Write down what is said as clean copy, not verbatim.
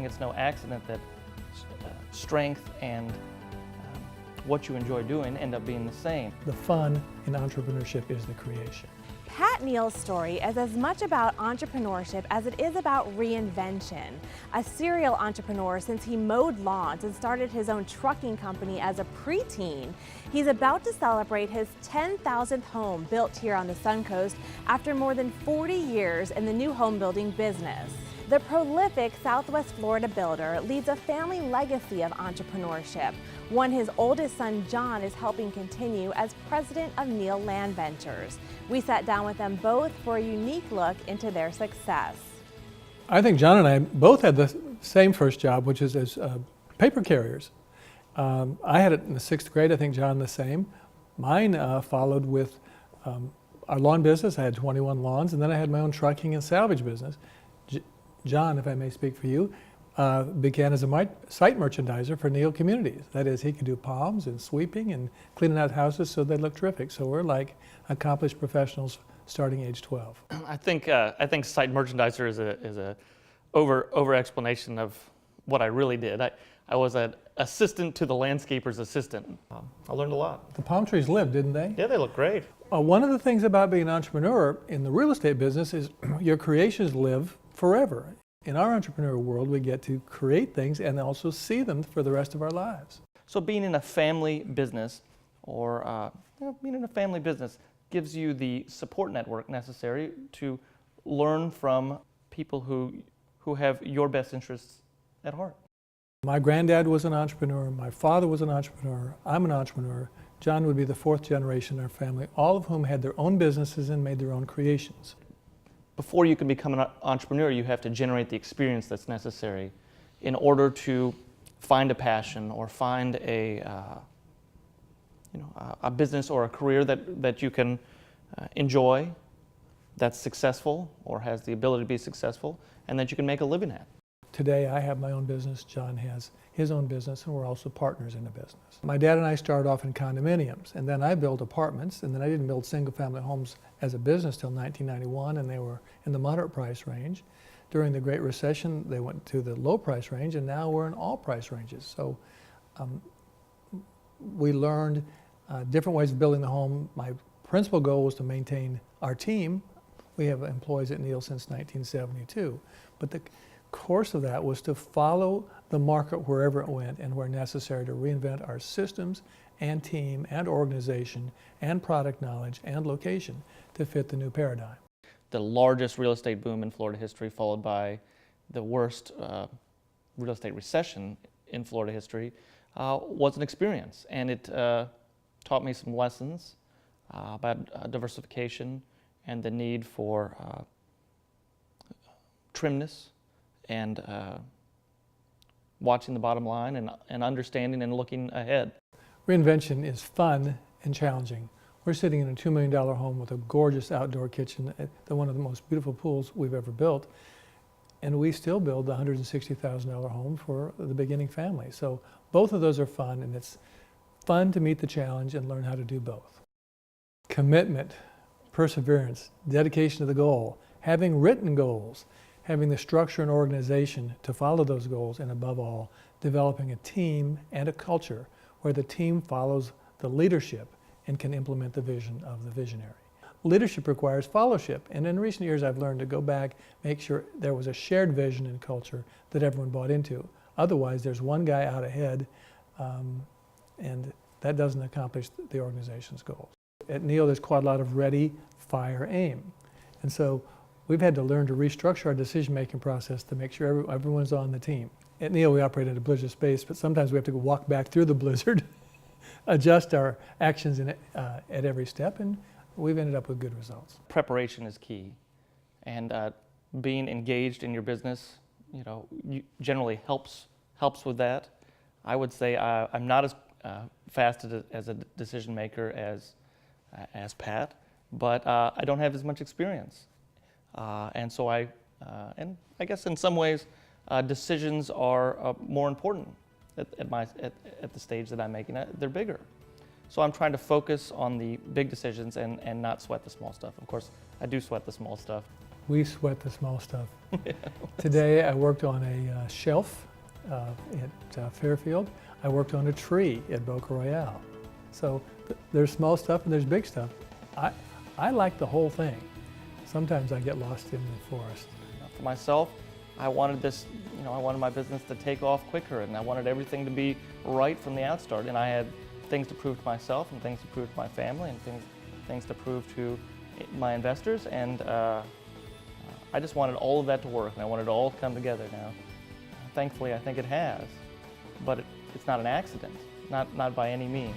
think it's no accident that strength and what you enjoy doing end up being the same. The fun in entrepreneurship is the creation. Pat Neal's story is as much about entrepreneurship as it is about reinvention. A serial entrepreneur since he mowed lawns and started his own trucking company as a preteen, he's about to celebrate his 10,000th home built here on the Suncoast after more than 40 years in the new home building business. The prolific Southwest Florida builder leads a family legacy of entrepreneurship, one his oldest son John is helping continue as president of Neal Land Ventures. We sat down with them both for a unique look into their success. I think John and I both had the same first job, which is as paper carriers. I had it in the 6th grade, I think John the same. Mine followed with our lawn business. I had 21 lawns, and then I had my own trucking and salvage business. John, if I may speak for you, began as a site merchandiser for Neal communities. That is, he could do palms and sweeping and cleaning out houses so they look terrific. So we're like accomplished professionals starting age 12. I think site merchandiser is a over explanation of what I really did. I was an assistant to the landscaper's assistant. I learned a lot. The palm trees lived, didn't they? Yeah, they look great. One of the things about being an entrepreneur in the real estate business is your creations live forever. In our entrepreneurial world, we get to create things and also see them for the rest of our lives. So being in a family business or being in a family business gives you the support network necessary to learn from people who have your best interests at heart. My granddad was an entrepreneur, my father was an entrepreneur, I'm an entrepreneur. John would be the 4th generation in our family, all of whom had their own businesses and made their own creations. Before you can become an entrepreneur, you have to generate the experience that's necessary in order to find a passion or find a business or a career that you can enjoy, that's successful or has the ability to be successful, and that you can make a living at. Today I have my own business, John has his own business, and we're also partners in the business. My dad and I started off in condominiums, and then I built apartments, and then I didn't build single-family homes as a business till 1991, and they were in the moderate price range. During the Great Recession, they went to the low price range, and now we're in all price ranges. So we learned different ways of building the home. My principal goal was to maintain our team. We have employees at Neal since 1972, but the course of that was to follow the market wherever it went and where necessary to reinvent our systems and team and organization and product knowledge and location to fit the new paradigm. The largest real estate boom in Florida history, followed by the worst real estate recession in Florida history, was an experience, and it taught me some lessons about diversification and the need for trimness and watching the bottom line and understanding and looking ahead. Reinvention is fun and challenging. We're sitting in a $2 million home with a gorgeous outdoor kitchen, one of the most beautiful pools we've ever built, and we still build the $160,000 home for the beginning family. So both of those are fun, and it's fun to meet the challenge and learn how to do both. Commitment, perseverance, dedication to the goal, having written goals, having the structure and organization to follow those goals, and above all, developing a team and a culture where the team follows the leadership and can implement the vision of the visionary. Leadership requires followership, and in recent years I've learned to go back, make sure there was a shared vision and culture that everyone bought into. Otherwise, there's one guy out ahead, and that doesn't accomplish the organization's goals. At Neal, there's quite a lot of ready, fire, aim. And so we've had to learn to restructure our decision-making process to make sure everyone's on the team. At Neal, we operate in a blizzard space, but sometimes we have to go walk back through the blizzard, adjust our actions at every step, and we've ended up with good results. Preparation is key, and being engaged in your business, generally helps with that. I would say I'm not as fast as a decision maker as Pat, but I don't have as much experience. And so I guess in some ways, decisions are more important at the stage that I'm making. They're bigger. So I'm trying to focus on the big decisions and not sweat the small stuff. Of course, I do sweat the small stuff. We sweat the small stuff. Today I worked on a shelf at Fairfield. I worked on a tree at Boca Royale. So there's small stuff and there's big stuff. I like the whole thing. Sometimes I get lost in the forest. For myself, I wanted this, I wanted my business to take off quicker, and I wanted everything to be right from the outstart. And I had things to prove to myself, and things to prove to my family, and things to prove to my investors. And I just wanted all of that to work, and I wanted it all to come together now. Thankfully, I think it has, but it's not an accident, not by any means.